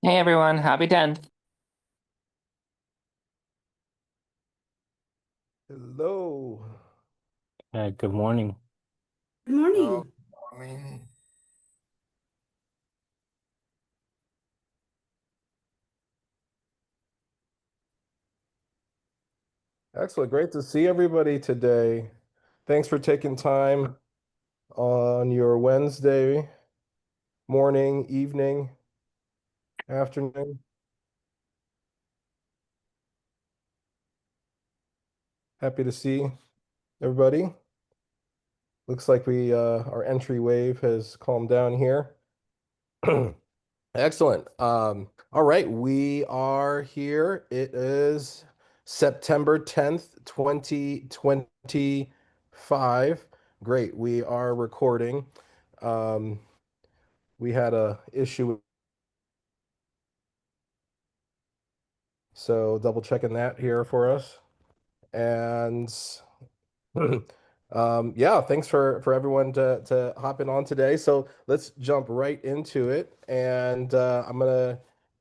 Hey everyone, happy 10th. Hello. Good morning. Good Oh, morning. I mean, Excellent. Great to see everybody today. Thanks for taking time on your Wednesday morning, evening, afternoon. Happy to see everybody. Looks like we our entry wave has calmed down here. Excellent. All right, we are here. It is September 10th, 2025. Great. We are recording. Um, we had a issue, so double checking that here for us. And yeah, thanks for everyone to hopping on today. So let's jump right into it. And I'm gonna,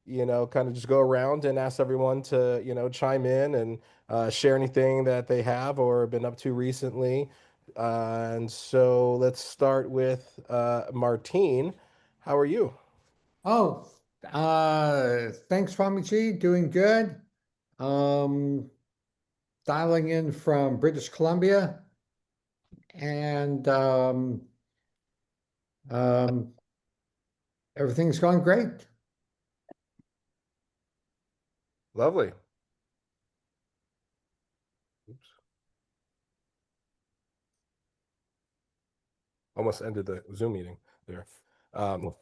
kind of just go around and ask everyone to, chime in and share anything that they have or been up to recently. And so let's start with Martine. How are you? Oh, thanks, Swami G. Doing good. Um, Dialing in from British Columbia, and um, everything's going great. Lovely. Oops. Almost ended the Zoom meeting there. All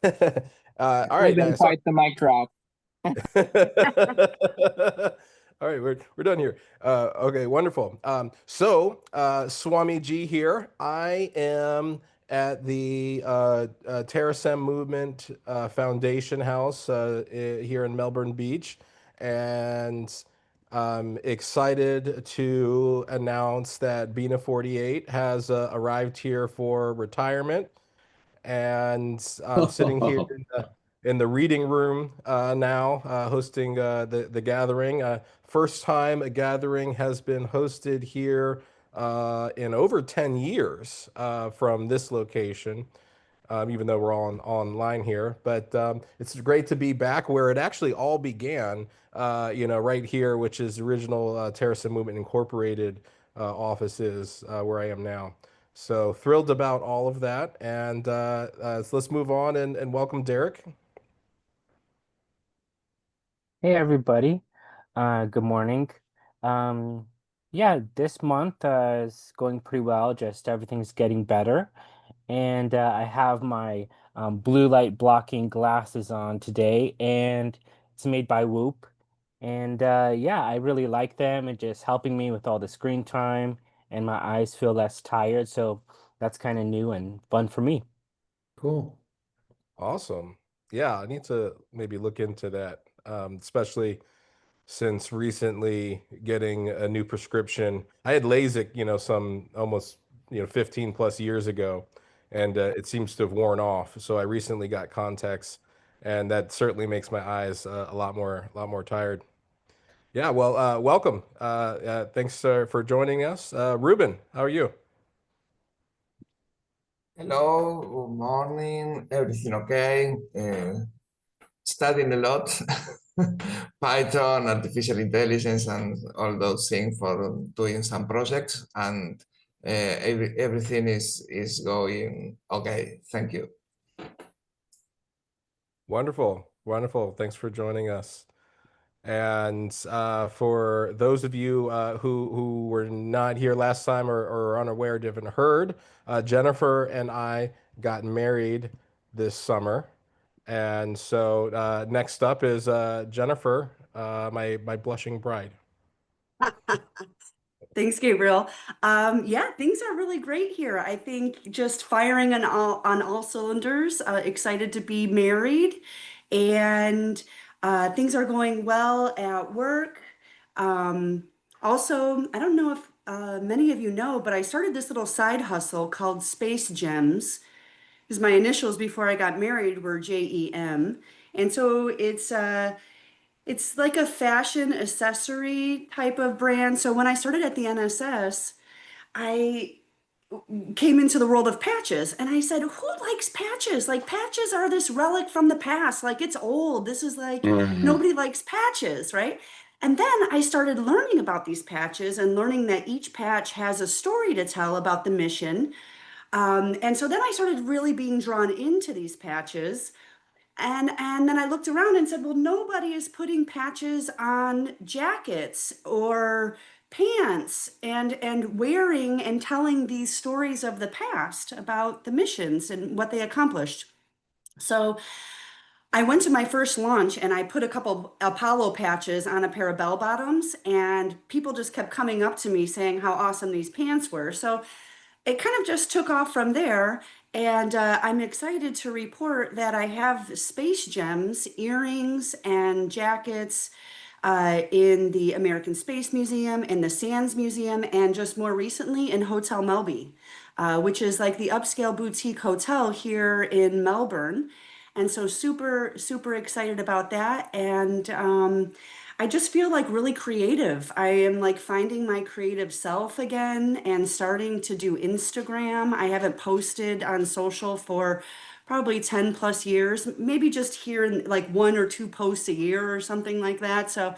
right. Ruben, So fight the mic drop. all right, we're done here. Okay, wonderful. Swami G here. I am at the Terasem Movement Foundation House here in Melbourne Beach, and I'm excited to announce that Bina 48 has arrived here for retirement, and I'm sitting here in the reading room now, hosting the gathering. First time a gathering has been hosted here in over 10 years from this location, even though we're all online here. But it's great to be back where it actually all began, right here, which is the original Terasem Movement Incorporated offices where I am now. So thrilled about all of that. And so let's move on and welcome Derek. Hey everybody. Good morning. Um, yeah, this month is going pretty well. Just everything's getting better. And I have my blue light blocking glasses on today, and it's made by Whoop. And yeah, I really like them and just helping me with all the screen time, and my eyes feel less tired. So that's kind of new and fun for me. Cool. Awesome. Yeah, I need to maybe look into that, especially since recently getting a new prescription. I had LASIK, some almost, 15 plus years ago, and it seems to have worn off. So I recently got contacts, and that certainly makes my eyes a lot more tired. Yeah, well, welcome. Thanks for joining us. Ruben, how are you? hello, good morning, everything okay? Studying a lot, Python, artificial intelligence, and all those things for doing some projects, and everything is going okay. Thank you. Wonderful, wonderful. Thanks for joining us. And for those of you who were not here last time or unaware, haven't heard, Jennifer and I got married this summer. And so next up is Jennifer, my blushing bride. Thanks, Gabriel. Yeah, things are really great here. I think just firing on all cylinders. Excited to be married, and things are going well at work. Um, Also, I don't know if many of you know, but I started this little side hustle called Space Gems. Because my initials before I got married were JEM. And so it's like a fashion accessory type of brand. So when I started at the NSS, I came into the world of patches and I said, who likes patches? Like patches are this relic from the past. Like it's old. This is like nobody likes patches, right? And then I started learning about these patches and learning that each patch has a story to tell about the mission. And so then I started really being drawn into these patches. And then I looked around and said, well, nobody is putting patches on jackets or pants and wearing and telling these stories of the past about the missions and what they accomplished. So I went to my first launch and I put a couple Apollo patches on a pair of bell bottoms, and people just kept coming up to me saying how awesome these pants were. So it kind of just took off from there. And I'm excited to report that I have space gems, earrings, and jackets in the American Space Museum, in the Sands Museum, and just more recently in Hotel Melby, which is like the upscale boutique hotel here in Melbourne. And so super, super excited about that. And I just feel like really creative. I am like finding my creative self again and starting to do Instagram. I haven't posted on social for probably 10 plus years, maybe just here in like one or two posts a year or something like that. So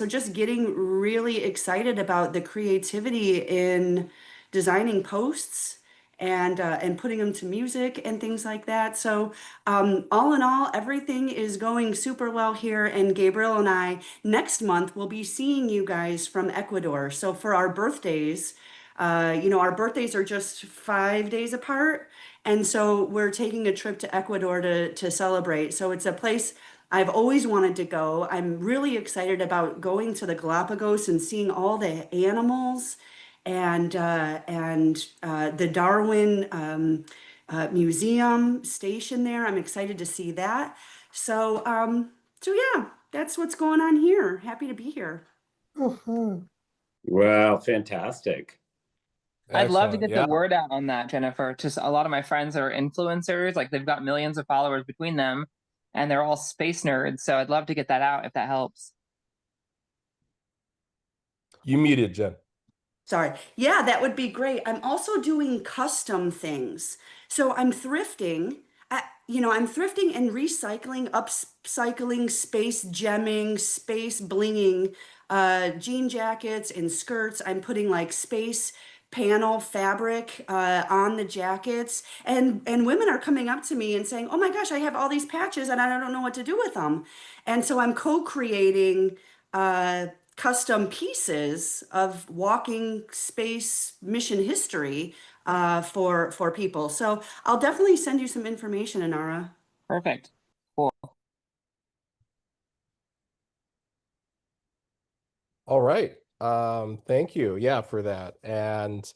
just getting really excited about the creativity in designing posts and putting them to music and things like that. So all in all, everything is going super well here. And Gabriel and I next month will be seeing you guys from Ecuador. So for our birthdays, our birthdays are just 5 days apart. And so we're taking a trip to Ecuador to celebrate. So it's a place I've always wanted to go. I'm really excited about going to the Galapagos and seeing all the animals and the Darwin Museum station there. I'm excited to see that. So yeah, that's what's going on here. Happy to be here. Oh, Wow, fantastic. I'd love to Excellent. get Yeah. the word out on that, Jennifer. Just a lot of my friends are influencers, like they've got millions of followers between them, and they're all space nerds. So I'd love to get that out if that helps. You muted, Jen. Sorry. Yeah, that would be great. I'm also doing custom things. So I'm thrifting. I'm thrifting and recycling, upcycling, space gemming, space blinging, jean jackets and skirts. I'm putting like space panel fabric on the jackets, and women are coming up to me and saying, "Oh my gosh, I have all these patches and I don't know what to do with them." And so I'm co-creating custom pieces of walking space mission history for people. So I'll definitely send you some information, Anara. Perfect. Cool. All right. Thank you. Yeah, for that. And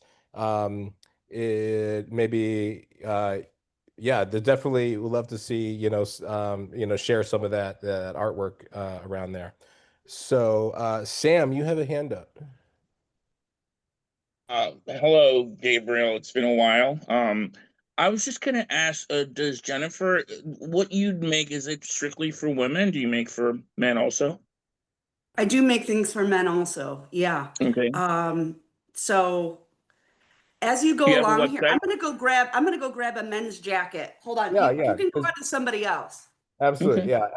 it maybe yeah, they definitely would love to see, share some of that artwork around there. So Sam, you have a hand up. Hello, Gabriel. It's been a while. I was just gonna ask, does Jennifer, what you'd make, is it strictly for women? Do you make for men also? I do make things for men also. Yeah. Okay. So as you Do go you have a along here, website? I'm gonna go grab a men's jacket. Hold on. Yeah, You yeah. can go on to somebody else. Absolutely. Okay. Yeah.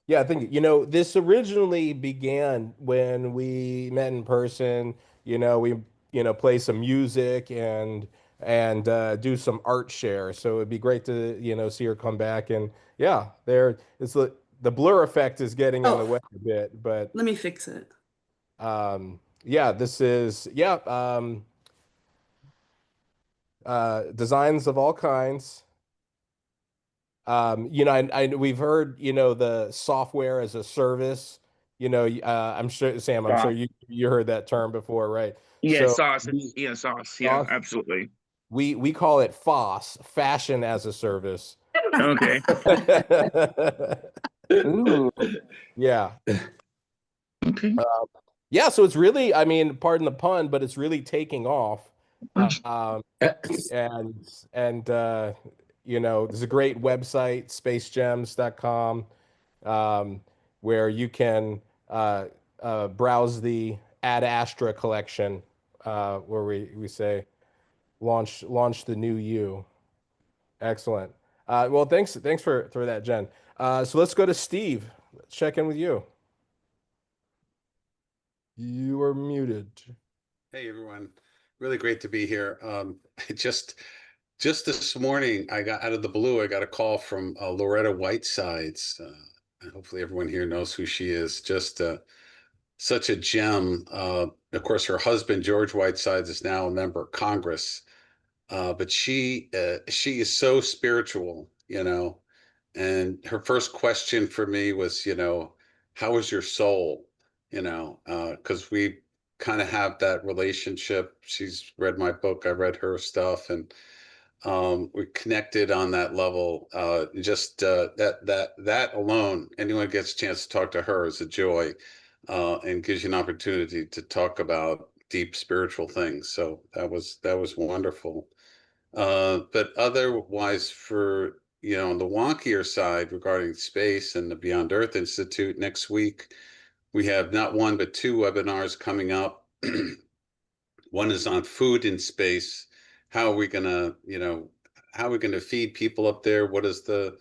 Yeah, I think, this originally began when we met in person, we, play some music and do some art share. So it'd be great to, see her come back and yeah, there it's the blur effect is getting in the way Oh, a bit, but let me fix it. yeah, this is designs of all kinds. We've heard, the software as a service, I'm sure, Sam, I'm sure Sauce. you heard that term before, right? Yeah, So sauce. we, Yeah, sauce. Yeah, sauce, absolutely. we call it FOSS, fashion as a service. Okay. Ooh. Yeah. Okay. Yeah, so it's really, I mean, pardon the pun, but it's really taking off. Um, and there's a great website, spacegems.com. where you can browse the Ad Astra collection, where we say launch the new you. Excellent. Well, thanks for that, Jen. So let's go to Steve. Let's check in with you. You are muted. Hey everyone, really great to be here. Just this morning, I got out of the blue. I got a call from Loretta Whitesides. And hopefully everyone here knows who she is. Just such a gem. Of course, her husband George Whitesides is now a member of Congress, but she is so spiritual, you know. And her first question for me was, you know, how is your soul? You know, because we kind of have that relationship. She's read my book, I read her stuff, and we connected on that level. That alone, anyone gets a chance to talk to her is a joy, and gives you an opportunity to talk about deep spiritual things. So that was wonderful. But otherwise, for on the wonkier side regarding space and the Beyond Earth Institute, next week we have not one but two webinars coming up. One is on food in space. How are we gonna, how are we gonna feed people up there? What is the,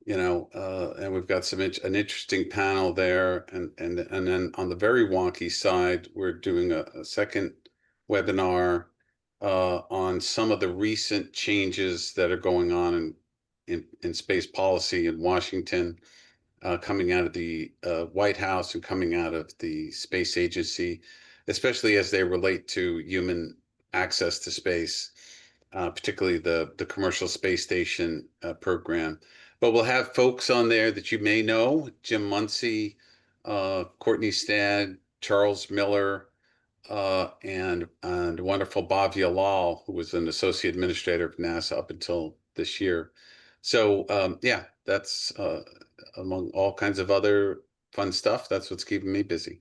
and we've got an interesting panel there. And then on the very wonky side, we're doing a second webinar on some of the recent changes that are going on in space policy in Washington, coming out of the White House and coming out of the space agency, especially as they relate to human access to space, particularly the commercial space station program. But we'll have folks on there that you may know: Jim Muncie, Courtney Stad, Charles Miller, and wonderful Bhavya Lal, who was an associate administrator of NASA up until this year. So yeah, that's among all kinds of other fun stuff. That's what's keeping me busy.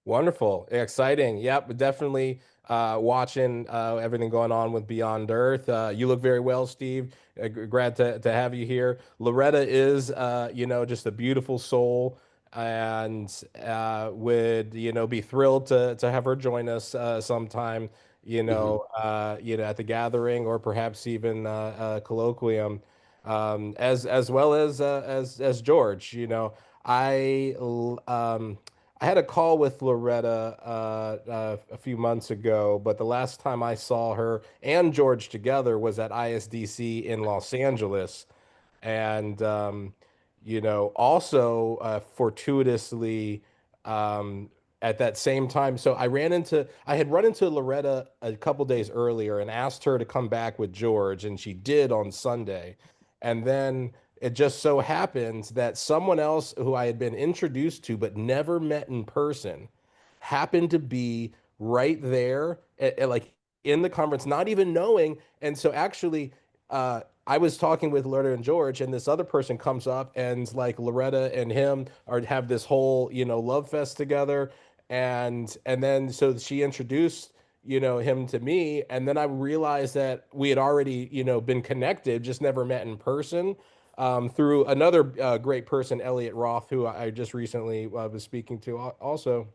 Wonderful, exciting. Yep, definitely watching everything going on with Beyond Earth. You look very well, Steve. Glad to have you here. Loretta is, just a beautiful soul, and would be thrilled to have her join us sometime. At the gathering, or perhaps even colloquium, as well as George. I I had a call with Loretta a few months ago, but the last time I saw her and George together was at ISDC in Los Angeles. And, also fortuitously, at that same time, so I had run into Loretta a couple days earlier and asked her to come back with George, and she did on Sunday. And then it just so happens that someone else who I had been introduced to but never met in person happened to be right there like in the conference, not even knowing. And so actually, I was talking with Loretta and George, and this other person comes up, and like Loretta and him have this whole love fest together, and then so she introduced him to me, and then I realized that we had already been connected, just never met in person, through another great person, Elliot Roth, who I just recently was speaking to also.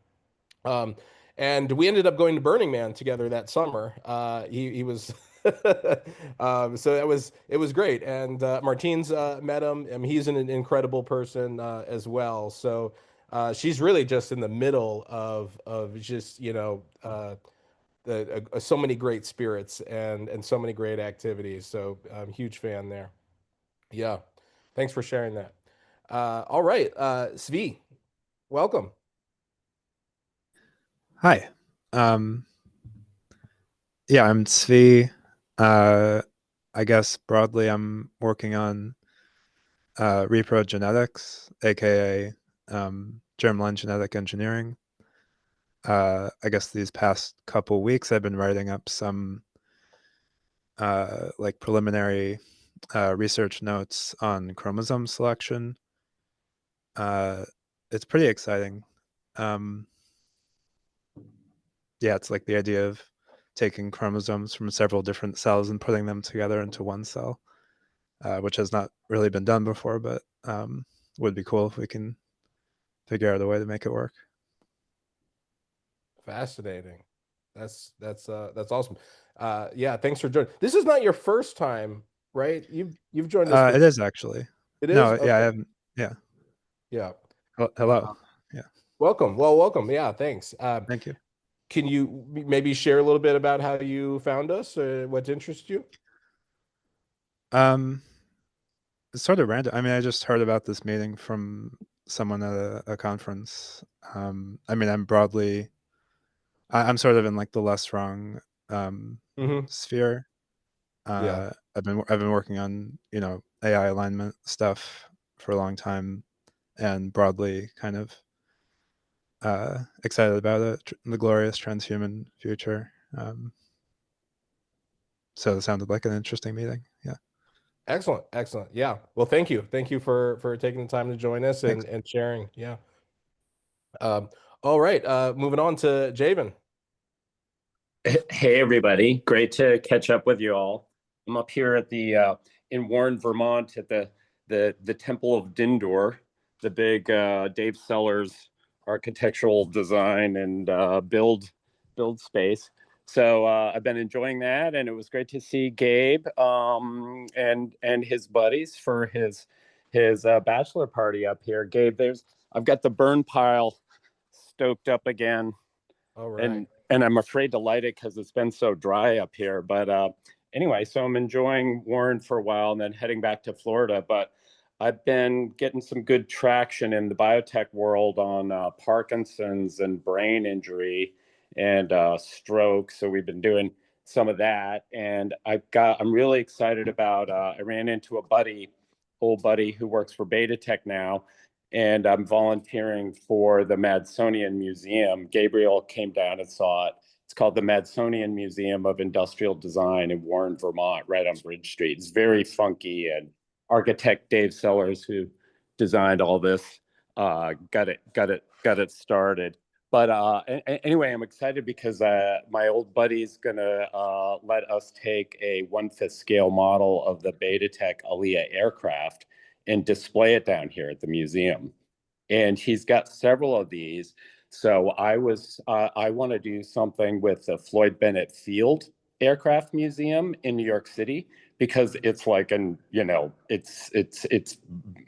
Um, and we ended up going to Burning Man together that summer. He was so it was great. And Martine's met him, and he's an incredible person as well. So she's really just in the middle of just so many great spirits and so many great activities. So I'm a huge fan there. Yeah, thanks for sharing that. All right, Svi, welcome. Hi. Um, yeah, I'm Svi. I guess broadly, I'm working on repro genetics, aka germline genetic engineering. I guess these past couple weeks, I've been writing up some like preliminary research notes on chromosome selection. It's pretty exciting. Yeah, it's like the idea of taking chromosomes from several different cells and putting them together into one cell, which has not really been done before, but would be cool if we can figure out a way to make it work. Fascinating. That's awesome. Yeah, thanks for joining. This is not your first time, right? You've joined us. It is actually. It No, is. yeah, I Okay. haven't. Yeah. Yeah. Hello. Yeah. Welcome. Well, welcome. Yeah, thanks. Thank you. Can you maybe share a little bit about how you found us, or what interests you? It's sort of random. I mean, I just heard about this meeting from someone at a conference. I mean, I'm sort of in like the less wrong sphere. Yeah. I've been working on, AI alignment stuff for a long time, and broadly kind of excited about it, the glorious transhuman future. So it sounded like an interesting meeting. Yeah. Excellent. Excellent. Yeah. Well, thank you. Thank you for taking the time to join us Thanks. and sharing. Yeah. All right. Moving on to Javen. Hey everybody, great to catch up with you all. I'm up here at the in Warren, Vermont, at the Temple of Dindor, the big Dave Sellers architectural design and build space. So I've been enjoying that, and it was great to see Gabe and his buddies for his bachelor party up here. Gabe, I've got the burn pile stoked up again. All right. And I'm afraid to light it because it's been so dry up here. But anyway, so I'm enjoying Warren for a while and then heading back to Florida. But I've been getting some good traction in the biotech world on Parkinson's and brain injury and stroke. So we've been doing some of that. And I'm really excited about, I ran into old buddy who works for Beta Tech now. And I'm volunteering for the Madsonian Museum. Gabriel came down and saw it. It's called the Madsonian Museum of Industrial Design in Warren, Vermont, right on Bridge Street. It's very funky, and architect Dave Sellers, who designed all this, got it started. But anyway, I'm excited because my old buddy's gonna let us take a 1/5 scale model of the Beta Tech Alea aircraft and display it down here at the museum. And he's got several of these. So I want to do something with the Floyd Bennett Field Aircraft Museum in New York City, because it's like it's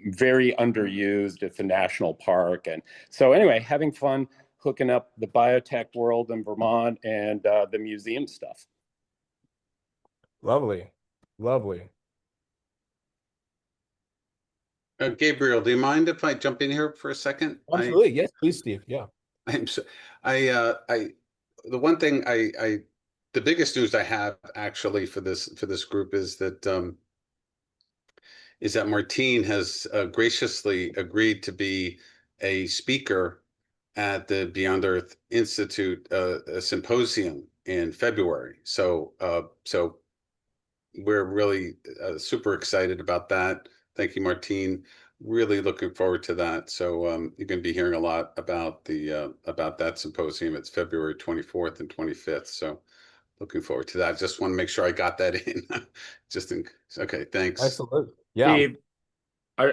very underused. It's a national park. And so anyway, having fun hooking up the biotech world in Vermont and the museum stuff. Lovely. Lovely. Gabriel, do you mind if I jump in here for a second? Absolutely. Yes, please, Steve. Yeah. The one thing the biggest news I have actually for this group is that Martine has graciously agreed to be a speaker at the Beyond Earth Institute a symposium in February. So we're really super excited about that. Thank you, Martine. Really looking forward to that. So you're going to be hearing a lot about about that symposium. It's February 24th and 25th. So looking forward to that. Just want to make sure I got that in. Okay, thanks. Excellent. Yeah.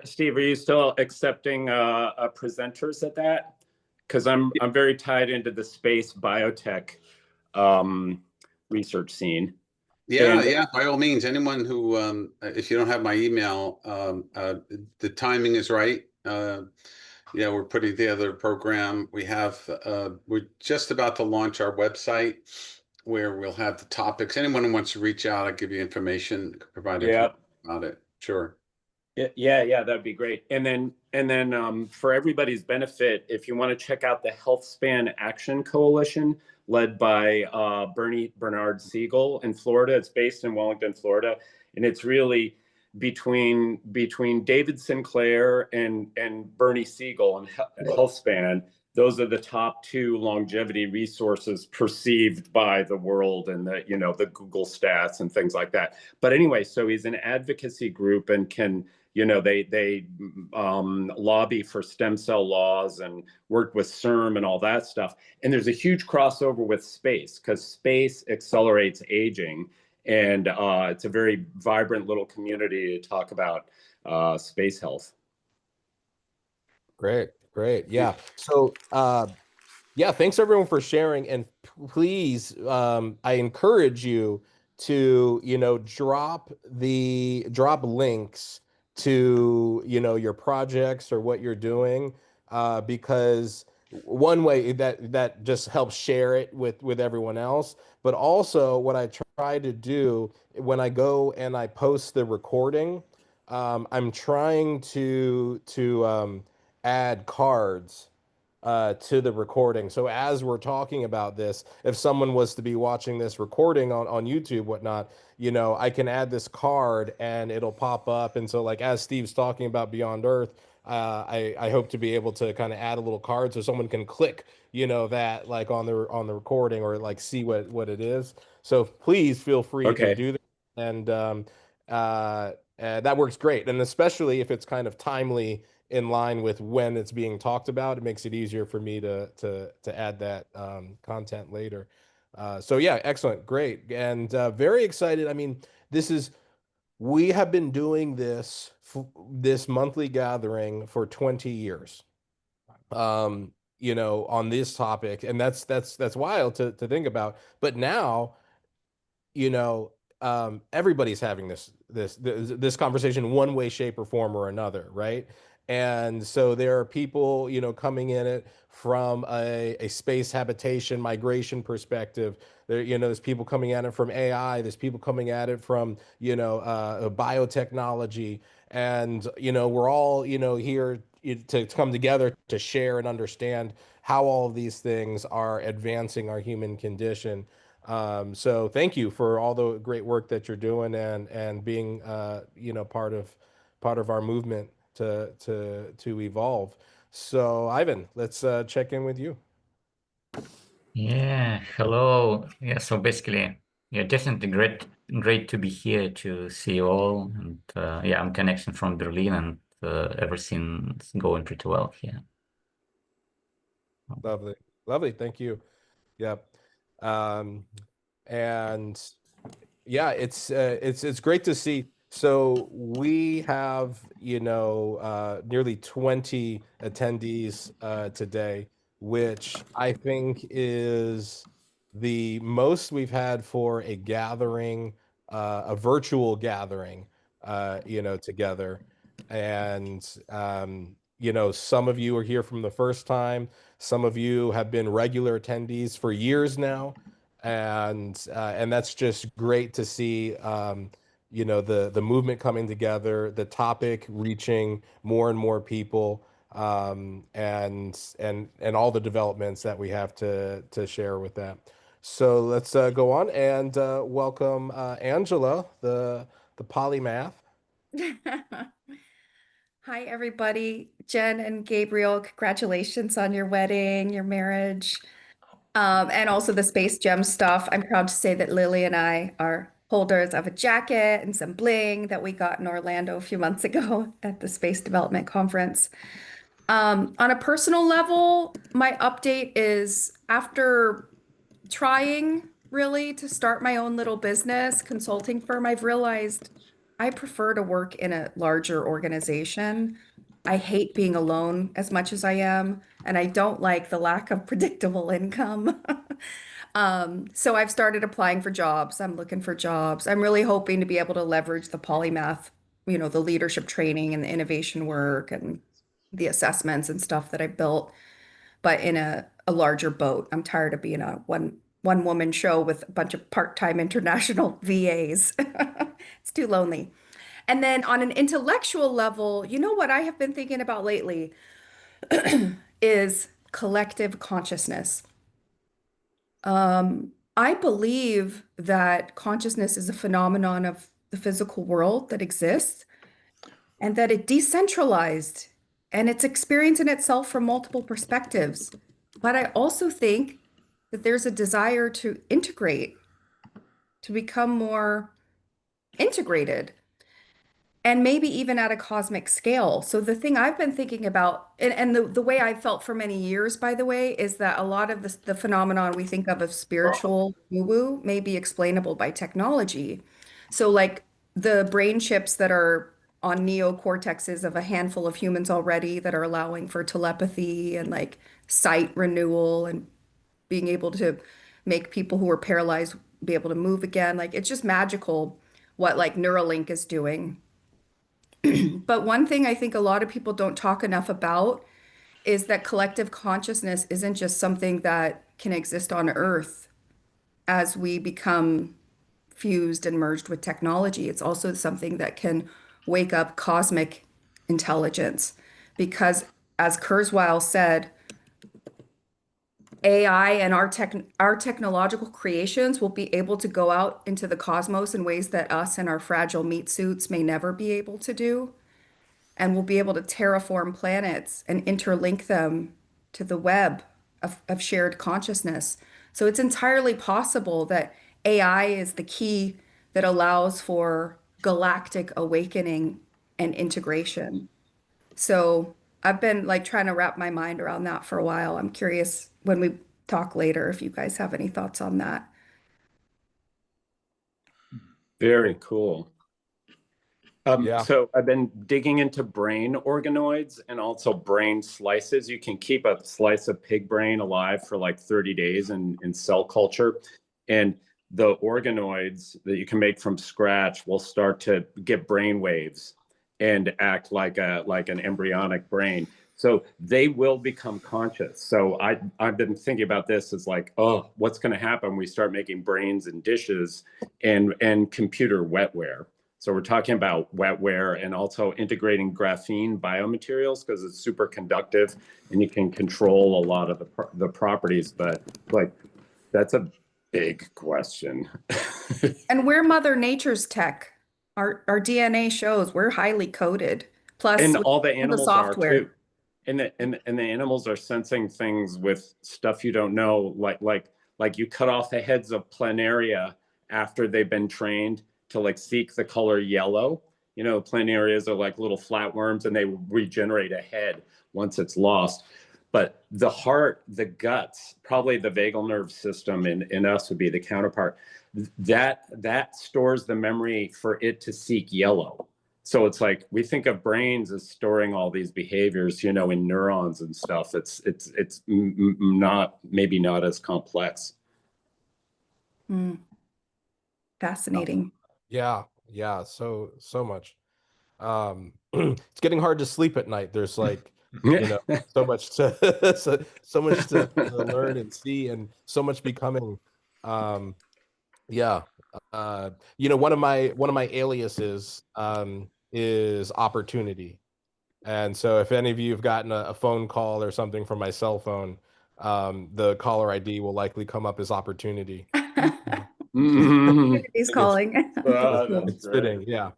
Steve, are you still accepting presenters at that? Because I'm very tied into the space biotech research scene. Yeah, by all means. Anyone who, if you don't have my email, the timing is right. We're putting together a program. We're just about to launch our website where we'll have the topics. Anyone who wants to reach out, I'll give you information, provide information about it. Sure. Yeah, that'd be great. And then for everybody's benefit, if you want to check out the Health Span Action Coalition, led by Bernard Siegel in Florida. It's based in Wellington, Florida, and it's really between David Sinclair and Bernie Siegel and HealthSpan. Those are the top two longevity resources perceived by the world and the Google stats and things like that. But anyway, so he's an advocacy group and can they lobby for stem cell laws and work with CERM and all that stuff. And there's a huge crossover with space because space accelerates aging. And it's a very vibrant little community to talk about space health. Great, great. Yeah. So, yeah, thanks everyone for sharing. And please, I encourage you to, drop links to, your projects or what you're doing, because one way that just helps share it with everyone else. But also, what I try to do when I go and I post the recording, I'm trying to add cards to the recording. So as we're talking about this, if someone was to be watching this recording on YouTube, whatnot, I can add this card and it'll pop up. And so like as Steve's talking about Beyond Earth, I hope to be able to kind of add a little card so someone can click, that like on the recording or like see what it is. So please feel free to Okay. do that. And that works great. And especially if it's kind of timely in line with when it's being talked about, it makes it easier for me to add that content later. So yeah, excellent, great, and very excited. I mean, we have been doing this monthly gathering for 20 years. On this topic, and that's wild to think about. But now, everybody's having this conversation one way, shape, or form or another, right? And so there are people, coming in it from a space habitation migration perspective. There's people coming at it from AI. There's people coming at it from, biotechnology, and we're all, here to come together to share and understand how all of these things are advancing our human condition. So thank you for all the great work that you're doing and being part of our movement to evolve. So Ivan, let's check in with you. Yeah, hello. Yeah, so basically, yeah, definitely great to be here to see you all. And yeah, I'm connecting from Berlin, and everything's going pretty well here. Lovely, lovely. Thank you. Yep. And yeah, it's great to see. So we have, nearly 20 attendees today, which I think is the most we've had for a gathering, a virtual gathering, together. And some of you are here from the first time. Some of you have been regular attendees for years now, and that's just great to see. The movement coming together, the topic reaching more and more people, and all the developments that we have to share with that. So let's go on and welcome Angela, the polymath. Hi, everybody. Jen and Gabriel, congratulations on your wedding, your marriage, and also the Space Gem stuff. I'm proud to say that Lily and I are holders of a jacket and some bling that we got in Orlando a few months ago at the Space Development Conference. On a personal level, my update is after trying really to start my own little business consulting firm, I've realized I prefer to work in a larger organization. I hate being alone as much as I am, and I don't like the lack of predictable income. So I've started applying for jobs. I'm looking for jobs. I'm really hoping to be able to leverage the polymath, the leadership training and the innovation work and the assessments and stuff that I built, but in a larger boat. I'm tired of being a one woman show with a bunch of part-time international VAs. It's too lonely. And then on an intellectual level, what I have been thinking about lately is collective consciousness. I believe that consciousness is a phenomenon of the physical world that exists and that it decentralized and it's experiencing itself from multiple perspectives. But I also think that there's a desire to integrate, to become more integrated, and maybe even at a cosmic scale. So the thing I've been thinking about, and the way I felt for many years, by the way, is that a lot of the phenomenon we think of spiritual woo-woo may be explainable by technology. So like the brain chips that are on neocortexes of a handful of humans already that are allowing for telepathy and like sight renewal and being able to make people who are paralyzed be able to move again. Like it's just magical what like Neuralink is doing. But one thing I think a lot of people don't talk enough about is that collective consciousness isn't just something that can exist on Earth as we become fused and merged with technology. It's also something that can wake up cosmic intelligence. Because as Kurzweil said, AI and our technological creations will be able to go out into the cosmos in ways that us and our fragile meat suits may never be able to do. And we'll be able to terraform planets and interlink them to the web of shared consciousness. So it's entirely possible that AI is the key that allows for galactic awakening and integration. So I've been like trying to wrap my mind around that for a while. I'm curious when we talk later if you guys have any thoughts on that. Very cool. Yeah. So I've been digging into brain organoids and also brain slices. You can keep a slice of pig brain alive for like 30 days in cell culture. And the organoids that you can make from scratch will start to get brain waves and act like an embryonic brain. So they will become conscious. So I've been thinking about this as like, oh, what's going to happen when we start making brains in dishes and computer wetware. So we're talking about wetware and also integrating graphene biomaterials because it's super conductive and you can control a lot of the properties. But like, that's a big question. And we're Mother Nature's tech. Our DNA shows we're highly coded. Plus, And with all the the animals are software. too. And the animals are sensing things with stuff you don't know, like you cut off the heads of planaria after they've been trained to like seek the color yellow. You know, planarias are like little flatworms and they regenerate a head once it's lost. But the heart, the guts, probably the vagal nerve system in us would be the counterpart. That stores the memory for it to seek yellow. So it's like we think of brains as storing all these behaviors, you know, in neurons and stuff. It's not maybe not as complex. Fascinating. Yeah. So much. It's getting hard to sleep at night. There's like, you know, so much to so much to learn and see, and so much becoming. Yeah. You know, one of my aliases is opportunity. And so if any of you have gotten a phone call or something from my cell phone, the caller ID will likely come up as opportunity. He's calling. It's fitting. Yeah.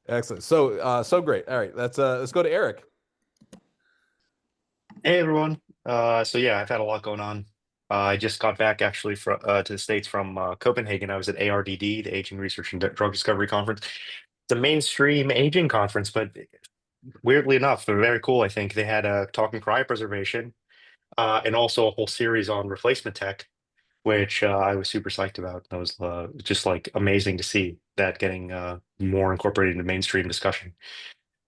Excellent. So great. All right, let's go to Eric. Hey everyone. So yeah, I've had a lot going on. I just got back actually from to the States from Copenhagen. I was at ARDD, the Aging Research and Drug Discovery Conference. It's a mainstream aging conference, but weirdly enough, they're very cool. I think they had a talk on cryopreservation, and also a whole series on replacement tech, which I was super psyched about. That was just like amazing to see that getting more incorporated into mainstream discussion.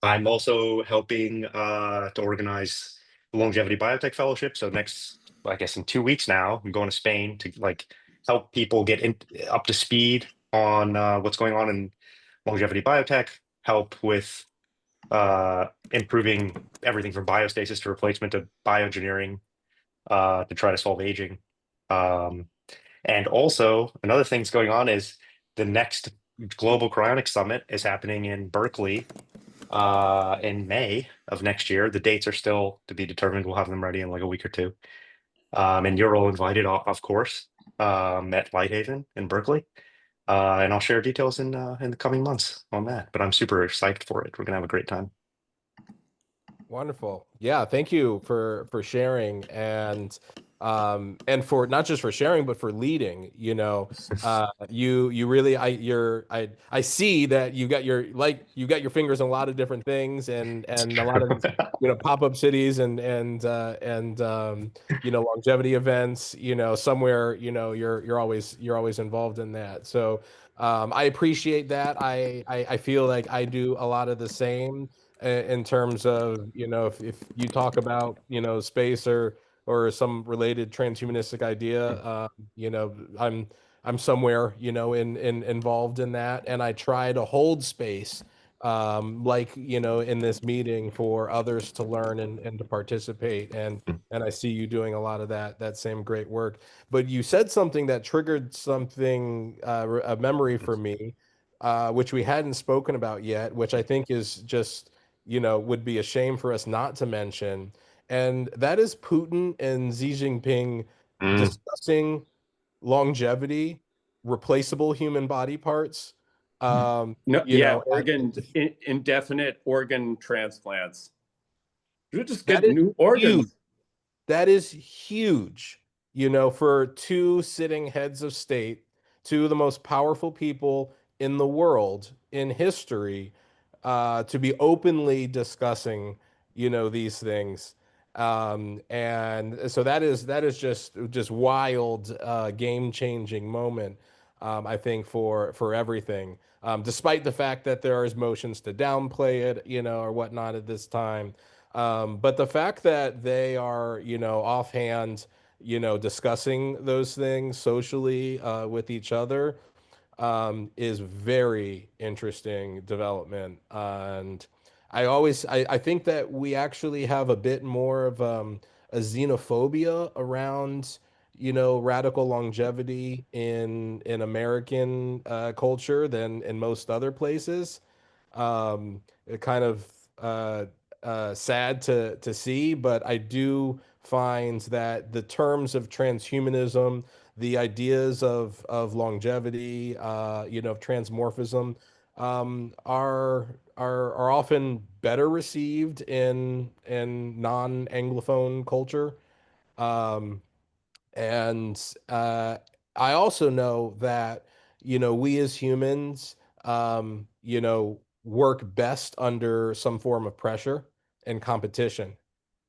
I'm also helping to organize the Longevity Biotech Fellowship. So next, I guess in 2 weeks now, I'm going to Spain to like help people get up to speed on what's going on in longevity biotech, help with improving everything from biostasis to replacement to bioengineering to try to solve aging. And also another thing's going on is the next Global Cryonics Summit is happening in Berkeley in May of next year. The dates are still to be determined. We'll have them ready in like a week or two. And you're all invited, of course, at Lighthaven in Berkeley. And I'll share details in the coming months on that. But I'm super psyched for it. We're gonna have a great time. Wonderful. Yeah, thank you for sharing. And and for not just for sharing, but for leading. You really I see that you got your fingers in a lot of different things, and a lot of pop-up cities and longevity events. Somewhere you're always involved in that. So I appreciate that. I feel like I do a lot of the same in terms of if you talk about space or some related transhumanistic idea, I'm somewhere involved in that, and I try to hold space in this meeting for others to learn and to participate, and I see you doing a lot of that same great work. But you said something that triggered something, a memory for me, which we hadn't spoken about yet, which I think is just would be a shame for us not to mention, and that is Putin and Xi Jinping discussing longevity, replaceable human body parts. No, indefinite organ transplants. You just get new organs. That is huge, for two sitting heads of state, two of the most powerful people in the world in history, to be openly discussing, these things. And so that is just wild, game-changing moment, I think for everything. Despite the fact that there is motions to downplay it, or whatnot at this time. But the fact that they are, offhand, discussing those things socially with each other is very interesting development. And I think that we actually have a bit more of a xenophobia around, radical longevity in American culture than in most other places. It kind of sad to see, but I do find that the terms of transhumanism, the ideas of longevity, of transmorphism, are often better received in non-Anglophone culture. And I also know that, we as humans, work best under some form of pressure and competition.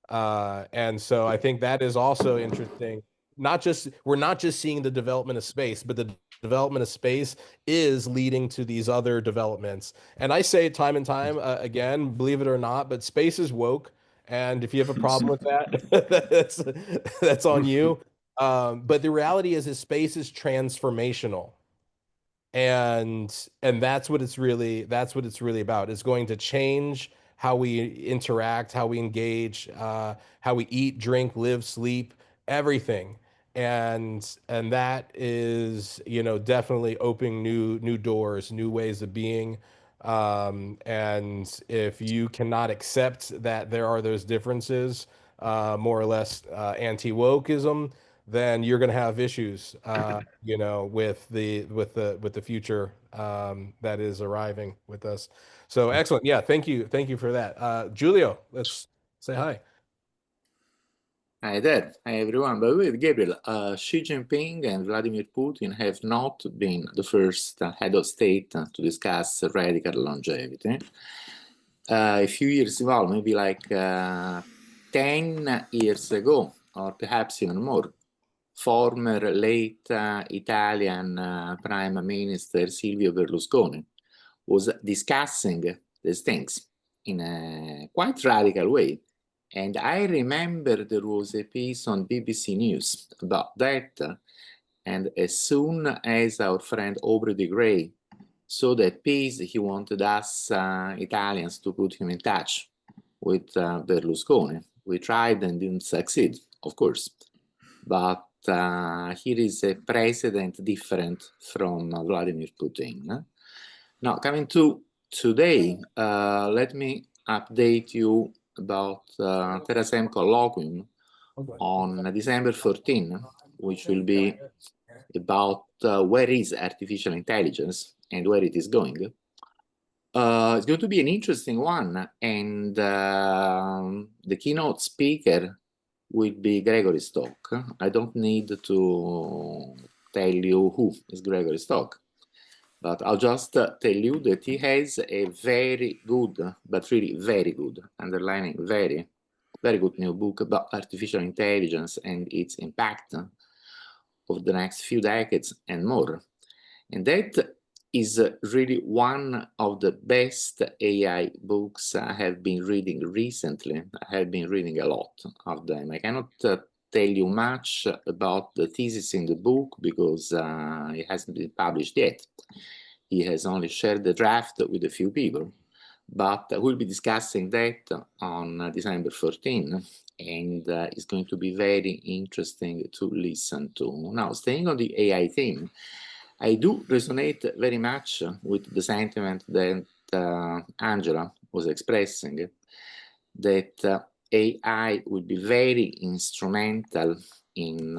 And so I think that is also interesting. We're not just seeing the development of space, but the development of space is leading to these other developments. And I say it time and time again, believe it or not, but space is woke. And if you have a problem with that, that's on you. But the reality is space is transformational, and that's what it's really about. It's going to change how we interact, how we engage, how we eat, drink, live, sleep, everything. And that is, definitely opening new doors, new ways of being. And if you cannot accept that there are those differences, more or less anti-wokeism, then you're going to have issues, with the future that is arriving with us. So excellent. Yeah, thank you for that. Giulio, let's say hi. Hi there. Hi everyone. By the way, Gabriel, Xi Jinping and Vladimir Putin have not been the first head of state to discuss radical longevity. A few years ago, maybe like 10 years ago, or perhaps even more, former late Italian Prime Minister Silvio Berlusconi was discussing these things in a quite radical way. And I remember there was a piece on BBC News about that. And as soon as our friend Aubrey de Grey saw that piece, he wanted us Italians to put him in touch with Berlusconi. We tried and didn't succeed, of course. But here is a precedent different from Vladimir Putin. Now, coming to today, let me update you about Terasem colloquium on December 14, which will be about where is artificial intelligence and where it is going. It's going to be an interesting one, and the keynote speaker will be Gregory's talk. I don't need to tell you who is Gregory's talk, but I'll just tell you that he has a very good, but really very good, underlining very, very good new book about artificial intelligence and its impact over the next few decades and more. And that is really one of the best AI books I have been reading recently. I have been reading a lot of them. I cannot tell you much about the thesis in the book because it hasn't been published yet. He has only shared the draft with a few people, but we'll be discussing that on December 14, and it's going to be very interesting to listen to. Now, staying on the AI theme, I do resonate very much with the sentiment that Angela was expressing, that AI will be very instrumental in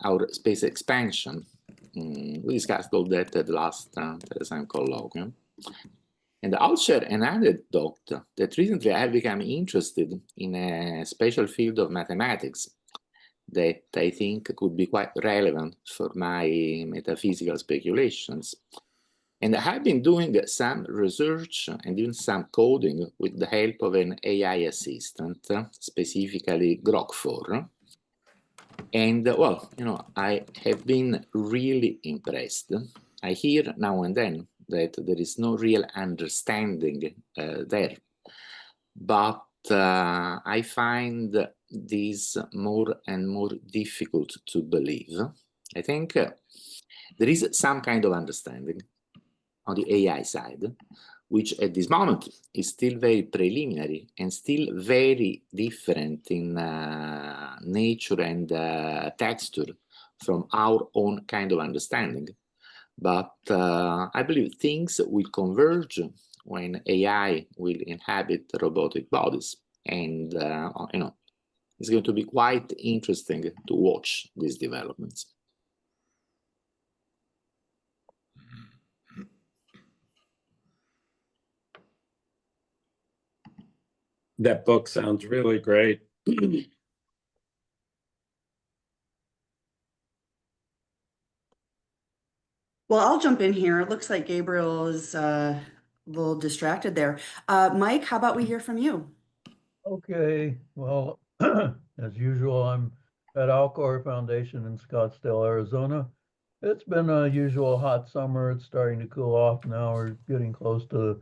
our space expansion. We discussed all that at the last Terasem colloquium. And I'll share an anecdote that recently I have become interested in a special field of mathematics that I think could be quite relevant for my metaphysical speculations. And I have been doing some research and even some coding with the help of an AI assistant, specifically Grok 4. And well, you know, I have been really impressed. I hear now and then that there is no real understanding there, but I find this more and more difficult to believe. I think there is some kind of understanding on the AI side, which at this moment is still very preliminary and still very different in nature and texture from our own kind of understanding. But I believe things will converge when AI will inhabit robotic bodies, and you know, it's going to be quite interesting to watch these developments. That book sounds really great. Well, I'll jump in here. It looks like Gabriel is a little distracted there. Mike, how about we hear from you? Okay, well, as usual, I'm at Alcor Foundation in Scottsdale, Arizona. It's been a usual hot summer. It's starting to cool off now. We're getting close to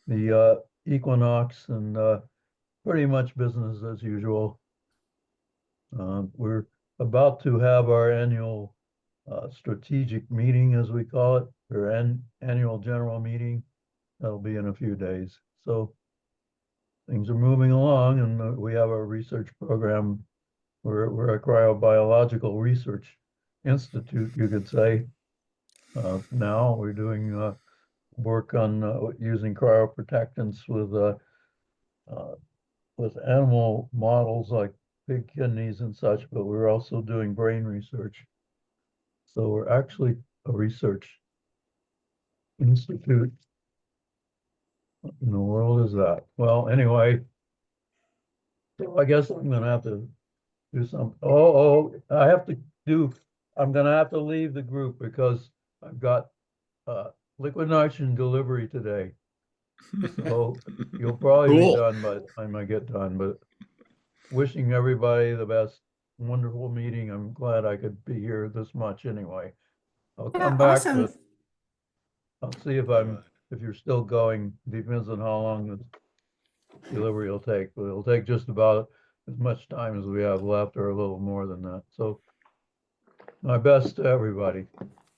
the equinox, and pretty much business as usual. We're about to have our annual strategic meeting, as we call it, or annual general meeting. That'll be in a few days. So things are moving along, and we have a research program. We're a cryobiological research institute, you could say. Now we're doing work on using cryoprotectants with animal models like pig kidneys and such, but we're also doing brain research. So we're actually a research institute. What in the world is that? Well, anyway, so I guess I'm gonna have to do some. I'm gonna have to leave the group because I've got liquid nitrogen delivery today. So you'll probably be done by the time I get done, but wishing everybody the best. Wonderful meeting. I'm glad I could be here this much anyway. I'll come back, awesome. but I'll see if you're still going. Depends on how long the delivery will take, but it'll take just about as much time as we have left or a little more than that. So my best to everybody.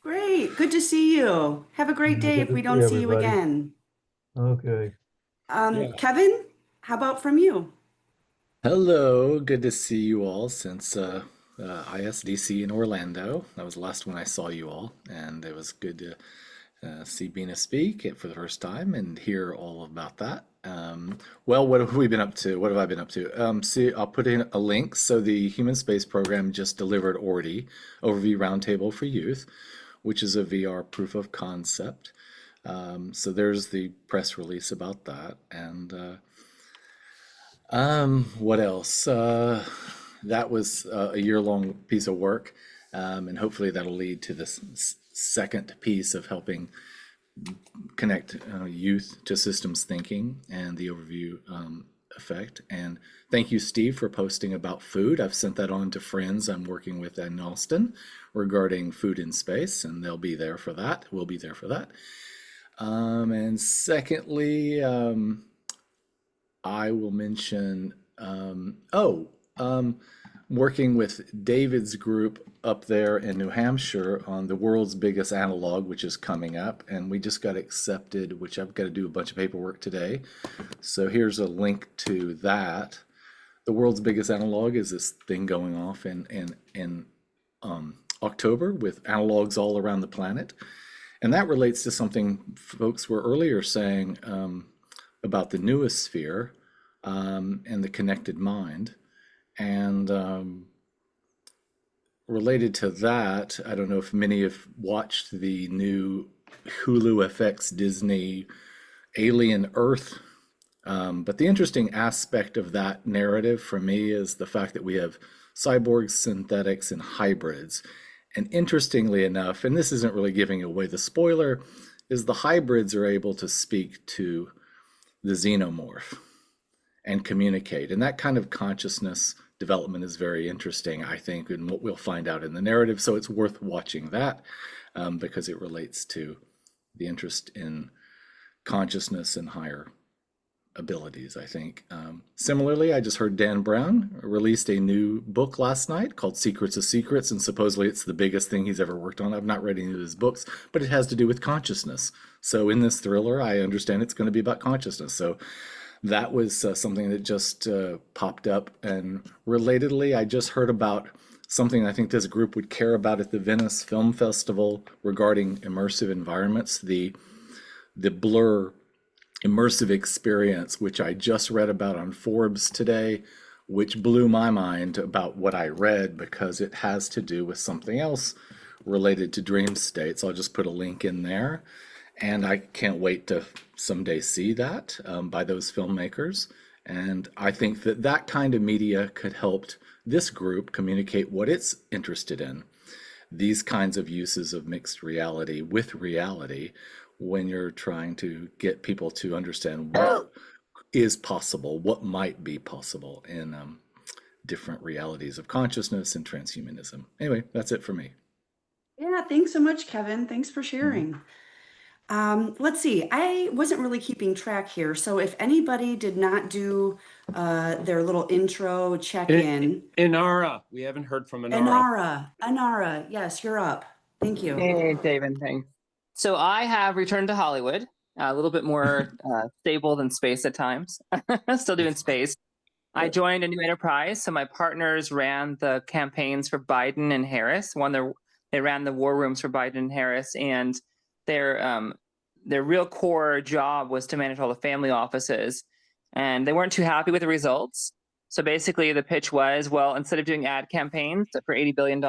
Great. Good to see you. Have a great day if we don't see you again. Okay. Kevin, how about from you? Hello, good to see you all since ISDC in Orlando. That was the last one I saw you all, and it was good to see Bina speak for the first time and hear all about that. Well, what have we been up to? What have I been up to? See, I'll put in a link. So the Human Space Program just delivered ORDI, Overview Roundtable for Youth, which is a VR proof of concept. So there's the press release about that. And what else? that was a year-long piece of work, and hopefully that'll lead to this second piece of helping connect youth to systems thinking and the overview effect. And thank you, Steve, for posting about food. I've sent that on to friends I'm working with in Austin regarding food in space, and they'll be there for that. We'll be there for that. And secondly, I will mention, working with David's group up there in New Hampshire on the world's biggest analog, which is coming up, and we just got accepted, which I've got to do a bunch of paperwork today. So here's a link to that. The world's biggest analog is this thing going off in October with analogs all around the planet. And that relates to something folks were earlier saying about the noosphere and the connected mind. And related to that, I don't know if many have watched the new Hulu FX Disney Alien Earth, but the interesting aspect of that narrative for me is the fact that we have cyborgs, synthetics, and hybrids. And interestingly enough, and this isn't really giving away the spoiler, is the hybrids are able to speak to the xenomorph and communicate. And that kind of consciousness development is very interesting, I think, and what we'll find out in the narrative. So it's worth watching that because it relates to the interest in consciousness and higher abilities, I think. Similarly, I just heard Dan Brown released a new book last night called Secrets of Secrets, and supposedly it's the biggest thing he's ever worked on. I've not read any of his books, but it has to do with consciousness. So in this thriller, I understand it's going to be about consciousness. So that was something that just popped up. And relatedly, I just heard about something I think this group would care about at the Venice Film Festival regarding immersive environments, the Blur immersive experience, which I just read about on Forbes today, which blew my mind about what I read because it has to do with something else related to dream states. I'll just put a link in there. And I can't wait to someday see that by those filmmakers. And I think that that kind of media could help this group communicate what it's interested in. These kinds of uses of mixed reality with reality when you're trying to get people to understand what is possible, what might be possible in different realities of consciousness and transhumanism. Anyway, that's it for me. Yeah, thanks so much, Kevin. Thanks for sharing. Let's see. I wasn't really keeping track here. So if anybody did not do their little intro check-in. Inara, we haven't heard from Inara. Inara, yes, you're up. Thank you. Hey, David, thanks. So I have returned to Hollywood, a little bit more stable than space at times. Still doing space. I joined a new enterprise. So my partners ran the campaigns for Biden and Harris. They ran the war rooms for Biden and Harris, and their real core job was to manage all the family offices. And they weren't too happy with the results. So basically the pitch was, well, instead of doing ad campaigns for $80 billion,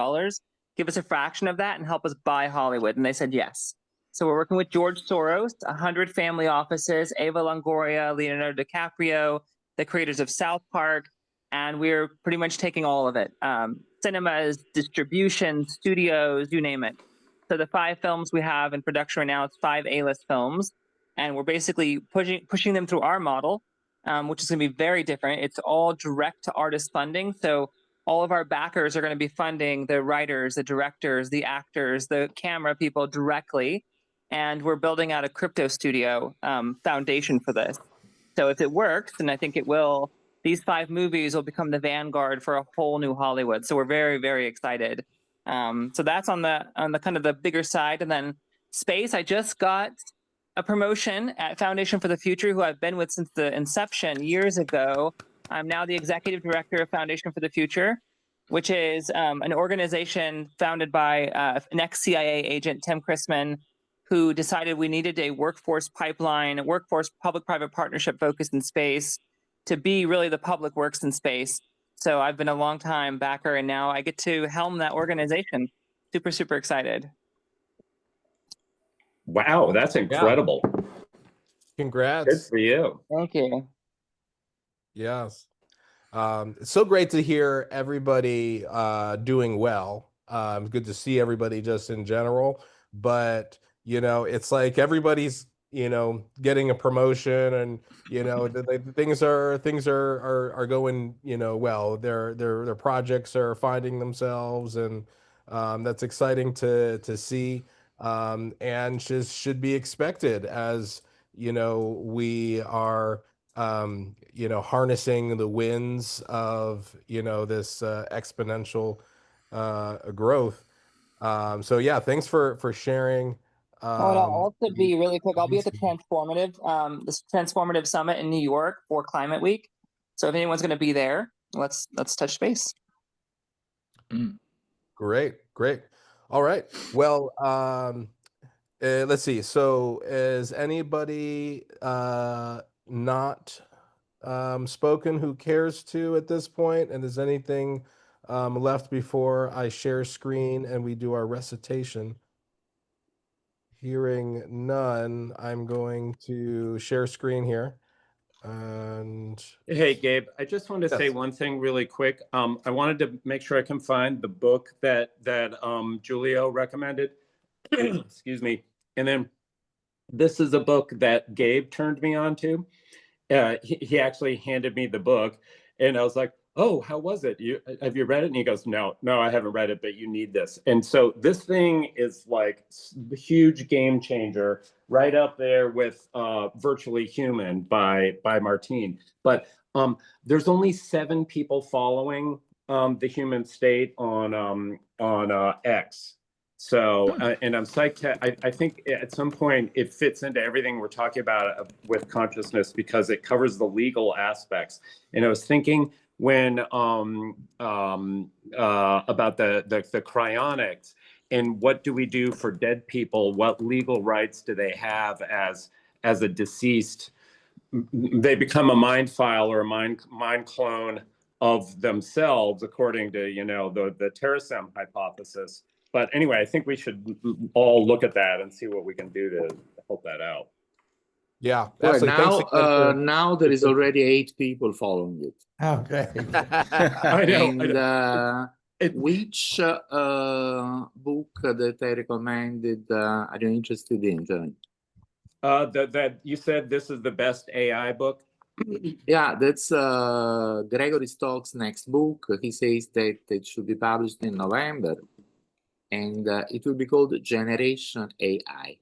give us a fraction of that and help us buy Hollywood. And they said yes. So we're working with George Soros, 100 family offices, Ava Longoria, Leonardo DiCaprio, the creators of South Park, and we're pretty much taking all of it. Cinemas, distribution, studios, you name it. So the 5 films we have in production right now, it's 5 A-list films, and we're basically pushing them through our model, which is going to be very different. It's all direct to artist funding. So all of our backers are going to be funding the writers, the directors, the actors, the camera people directly. And we're building out a crypto studio foundation for this. So if it works, and I think it will, these 5 movies will become the vanguard for a whole new Hollywood. So we're very, very excited. So that's on the kind of the bigger side. And then space, I just got a promotion at Foundation for the Future, who I've been with since the inception years ago. I'm now the executive director of Foundation for the Future, which is an organization founded by an ex-CIA agent, Tim Chrisman, who decided we needed a workforce pipeline, a workforce public-private partnership focused in space to be really the public works in space. So I've been a long time backer, and now I get to helm that organization. Super, super excited. Wow, that's incredible. Congrats. Good for you. Thank you. Yes. It's so great to hear everybody doing well. Good to see everybody just in general. But, it's like everybody's, getting a promotion, and, things are going, well. Their projects are finding themselves, and that's exciting to see. And just should be expected as, we are harnessing the winds of, this exponential growth. So yeah, thanks for sharing. Oh, and I'll also be really quick. I'll be at the these- this transformative summit in New York for Climate Week. So if anyone's going to be there, let's touch base. Great. All right. Well, let's see. So is anybody not spoken who cares to at this point? And is anything left before I share screen and we do our recitation? Hearing none, I'm going to share screen here. And hey, Gabe, I just wanted to say one thing really quick. I wanted to make sure I can find the book that Julio recommended. Excuse me. And then this is a book that Gabe turned me on to. He actually handed me the book, and I was like, "Oh, how was it? Have you read it?" And he goes, "No, I haven't read it, but you need this." And so this thing is like a huge game changer, right up there with Virtually Human by Martine. But there's only 7 people following the human state on X. So, and I'm psyched to, I think at some point it fits into everything we're talking about with consciousness, because it covers the legal aspects. And I was thinking when about the cryonics, and what do we do for dead people? What legal rights do they have as a deceased? They become a mind file or a mind clone of themselves, according to the Terasem hypothesis. But anyway, I think we should all look at that and see what we can do to help that out. Yeah, Well, absolutely. now there is already 8 people following it. Okay. I know. And which book that I recommended are you interested in, John? That you said this is the best AI book. Yeah, that's Gregory Stokes' next book. He says that it should be published in November, and it will be called Generation AI.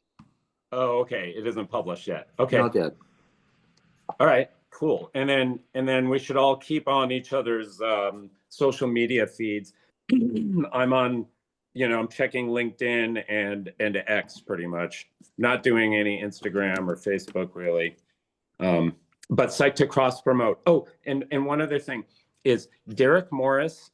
Oh, okay. It isn't published yet. Okay. Not yet. All right. Cool. And then we should all keep on each other's social media feeds. I'm on, I'm checking LinkedIn and X pretty much. Not doing any Instagram or Facebook really. But psyched to cross promote. Oh, and one other thing is Derek Morris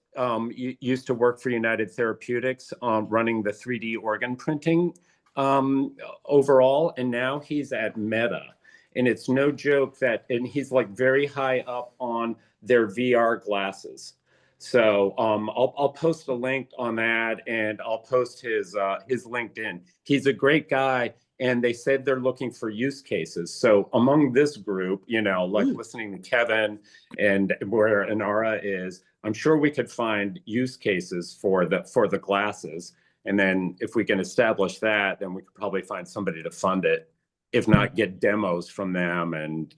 used to work for United Therapeutics running the 3D organ printing overall, and now he's at Meta. And it's no joke and he's like very high up on their VR glasses. So I'll post a link on that, and I'll post his LinkedIn. He's a great guy, and they said they're looking for use cases. So among this group, like listening to Kevin and where Inara is, I'm sure we could find use cases for the glasses. And then if we can establish that, then we could probably find somebody to fund it. If not, get demos from them and,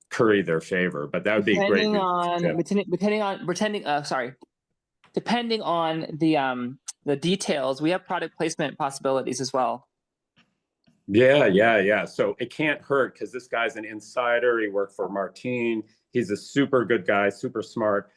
curry their favor. But that would be great. Depending on the details, we have product placement possibilities as well. Yeah. So it can't hurt, because this guy's an insider. He worked for Martine. He's a super good guy, super smart.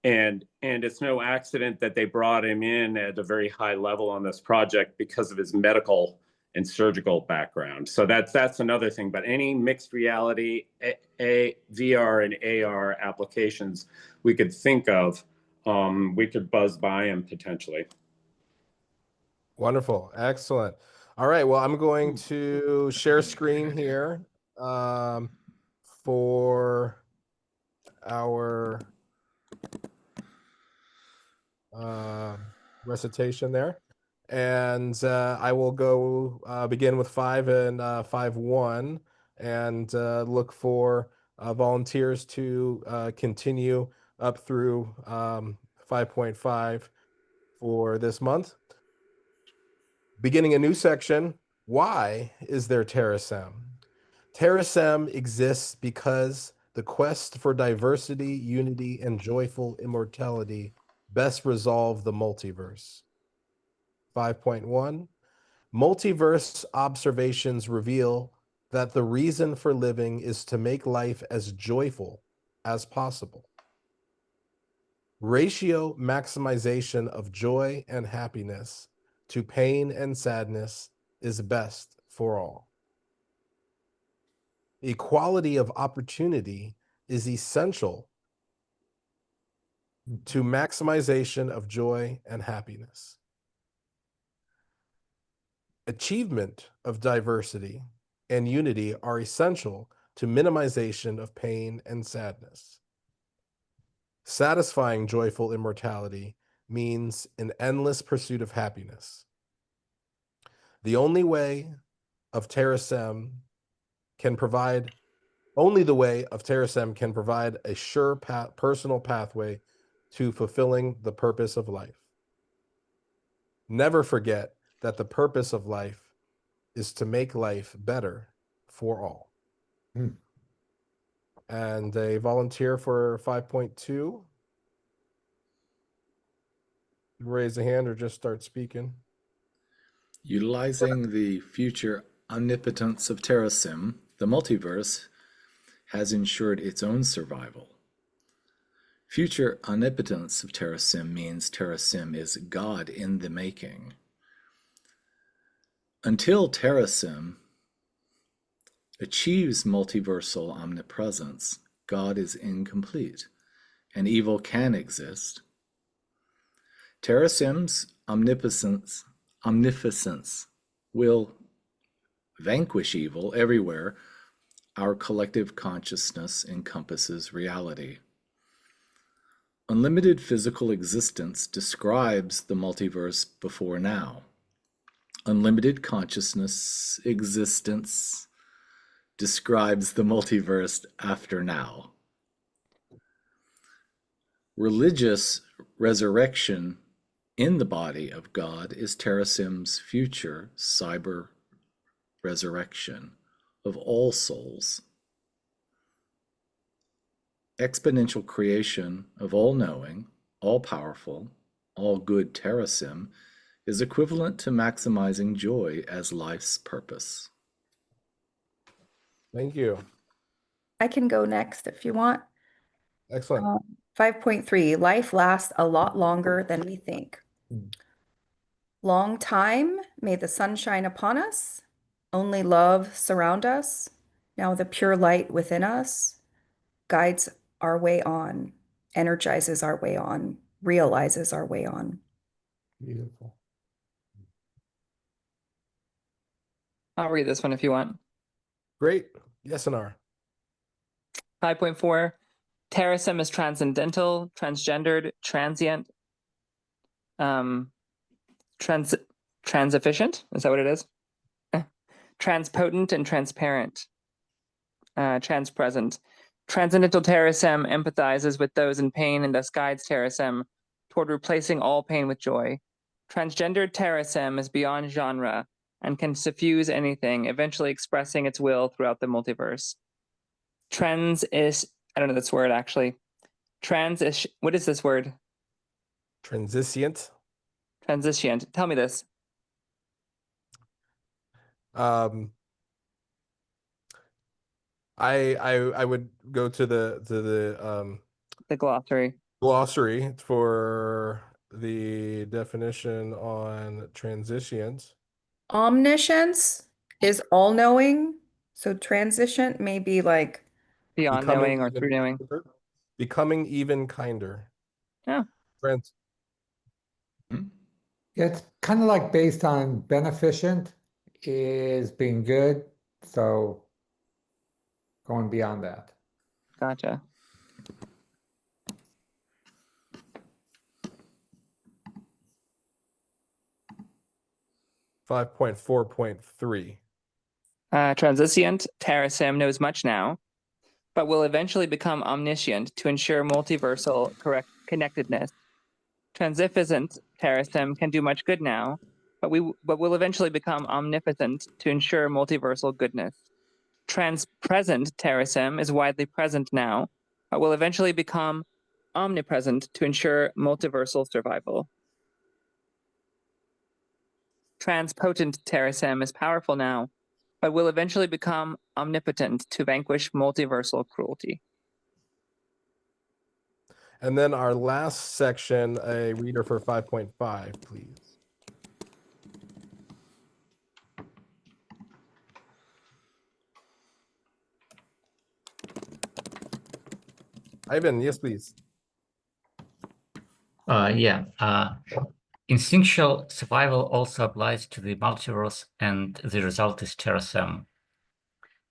And it's no accident that they brought him in at a very high level on this project because of his medical and surgical background. So that's another thing. But any mixed reality, VR and AR applications we could think of, we could buzz by him potentially. Wonderful. Excellent. All right. Well, I'm going to share screen here for our recitation there. And I will go begin with 5 and 5-1 and look for volunteers to continue up through 5.5 for this month. Beginning a new section, why is there Terasem? Terasem exists because the quest for diversity, unity, and joyful immortality best resolve the multiverse. 5.1, multiverse observations reveal that the reason for living is to make life as joyful as possible. Ratio maximization of joy and happiness to pain and sadness is best for all. Equality of opportunity is essential to maximization of joy and happiness. Achievement of diversity and unity are essential to minimization of pain and sadness. Satisfying joyful immortality means an endless pursuit of happiness. The only way of Terasem can provide, only the way of Terasem can provide a sure personal pathway to fulfilling the purpose of life. Never forget that the purpose of life is to make life better for all. And a volunteer for 5.2. Raise a hand or just start speaking. Utilizing the future omnipotence of Terasem, the multiverse has ensured its own survival. Future omnipotence of Terasem means Terasem is God in the making. Until Terasem achieves multiversal omnipresence, God is incomplete, and evil can exist. Terasem's omnificence will vanquish evil everywhere our collective consciousness encompasses reality. Unlimited physical existence describes the multiverse before now. Unlimited consciousness existence describes the multiverse after now. Religious resurrection in the body of God is Terasem's future cyber resurrection of all souls. Exponential creation of all-knowing, all-powerful, all-good Terasem is equivalent to maximizing joy as life's purpose. Thank you. I can go next if you want. Excellent. 5.3, life lasts a lot longer than we think. Long time, may the sun shine upon us. Only love surround us. Now the pure light within us guides our way on, energizes our way on, realizes our way on. Beautiful. I'll read this one if you want. Great. Yes, Anar. 5.4, Terasem is transcendental, transgendered, transient, transefficient. Is that what it is? Transpotent and transparent, transpresent. Transcendental Terasem empathizes with those in pain and thus guides Terasem toward replacing all pain with joy. Transgendered Terasem is beyond genre and can suffuse anything, eventually expressing its will throughout the multiverse. Trans is, I don't know this word actually. What is this word? Transient. Transient. Tell me this. I would go to the glossary. Glossary for the definition on transitions. Omniscience is all-knowing, so transition may be like beyond knowing or through knowing. Becoming even kinder. Yeah. It's kind of like based on beneficent is being good, so going beyond that. Gotcha. .4.3. Transient Terasem knows much now. but will eventually become omniscient to ensure multiversal connectedness. Transificent Terasem can do much good now, but will eventually become omnipotent to ensure multiversal goodness. Transpresent Terasem is widely present now, but will eventually become omnipresent to ensure multiversal survival. Transpotent Terasem is powerful now, but will eventually become omnipotent to vanquish multiversal cruelty. And then our last section, a reader for 5.5, please. Ivan, yes, please. Instinctual survival also applies to the multiverse, and the result is Terasem.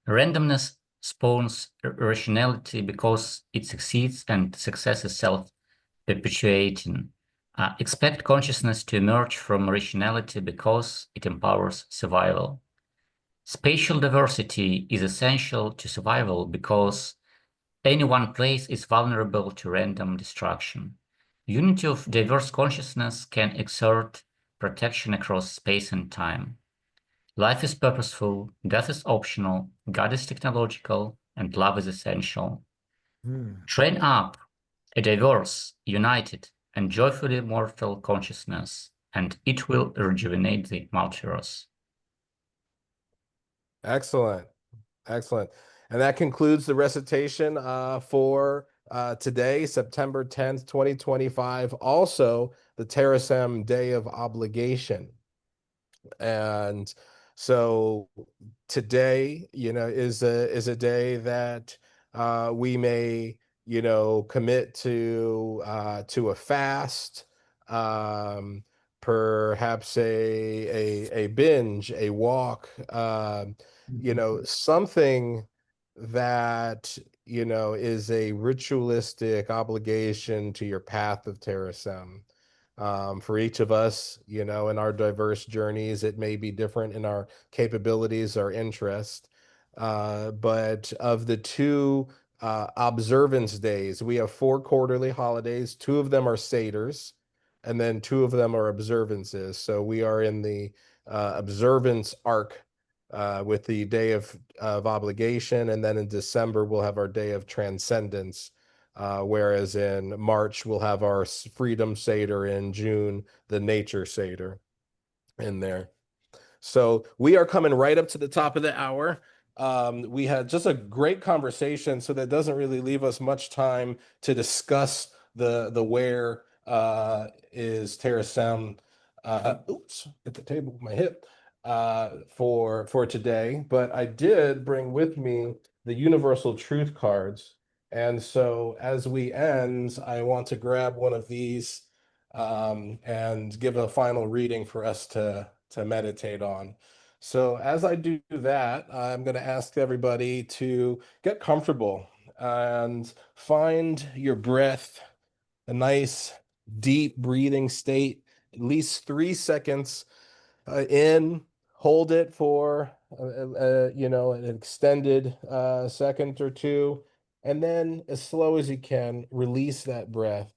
Randomness spawns rationality because it succeeds, and success is self-perpetuating. Expect consciousness to emerge from rationality because it empowers survival. Spatial diversity is essential to survival because any one place is vulnerable to random destruction. Unity of diverse consciousness can exert protection across space and time. Life is purposeful, death is optional, God is technological, and love is essential. Train up a diverse, united, and joyfully mortal consciousness, and it will rejuvenate the multiverse. Excellent. Excellent. And that concludes the recitation for today, September 10th, 2025. Also, the Terasem Day of Obligation. And so today, is a day that we may, commit to a fast, perhaps a binge, a walk, something that is a ritualistic obligation to your path of Terasem. For each of us, in our diverse journeys, it may be different in our capabilities or interest. But of the two observance days, we have 4 quarterly holidays. 2 of them are Seders, and then 2 of them are observances. So we are in the observance arc with the day of obligation, and then in December we'll have our day of transcendence. Whereas in March, we'll have our Freedom Seder, in June, the Nature Seder in there. So we are coming right up to the top of the hour. We had just a great conversation, so that doesn't really leave us much time to discuss the where is Terasem. Oops, hit the table with my hip for today. But I did bring with me the Universal Truth cards. And so as we end, I want to grab one of these and give a final reading for us to meditate on. So as I do that, I'm going to ask everybody to get comfortable and find your breath, a nice deep breathing state, at least 3 seconds in, hold it for an extended second or two, and then as slow as you can, release that breath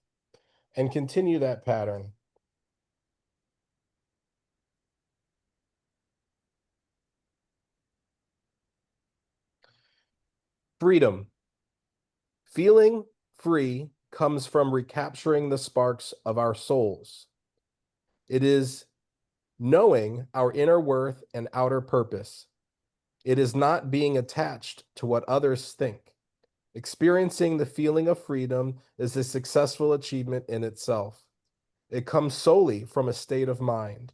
and continue that pattern. Freedom. Feeling free comes from recapturing the sparks of our souls. It is knowing our inner worth and outer purpose. It is not being attached to what others think. Experiencing the feeling of freedom is a successful achievement in itself. It comes solely from a state of mind.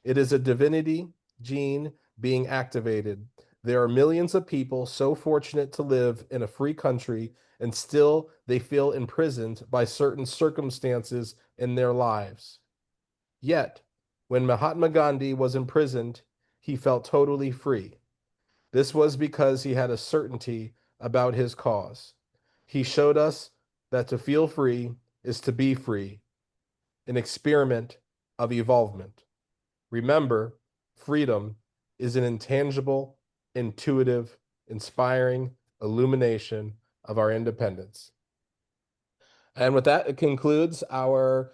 It is a divinity gene being activated. There are millions of people so fortunate to live in a free country, and still they feel imprisoned by certain circumstances in their lives. Yet, when Mahatma Gandhi was imprisoned, he felt totally free. This was because he had a certainty about his cause. He showed us that to feel free is to be free, an experiment of evolvement. Remember, freedom is an intangible, intuitive, inspiring illumination of our independence. And with that, it concludes our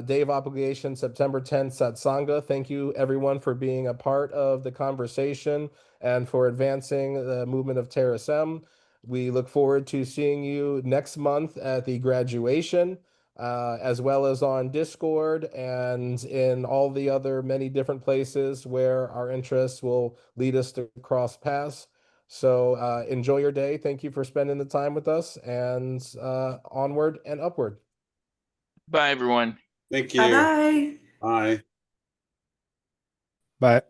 Day of Obligation September 10th Satsanga. Thank you, everyone, for being a part of the conversation and for advancing the movement of Terasem. We look forward to seeing you next month at the graduation, as well as on Discord and in all the other many different places where our interests will lead us to cross paths. So enjoy your day. Thank you for spending the time with us, and onward and upward. Bye, everyone. Thank you. Bye-bye. Bye. Bye.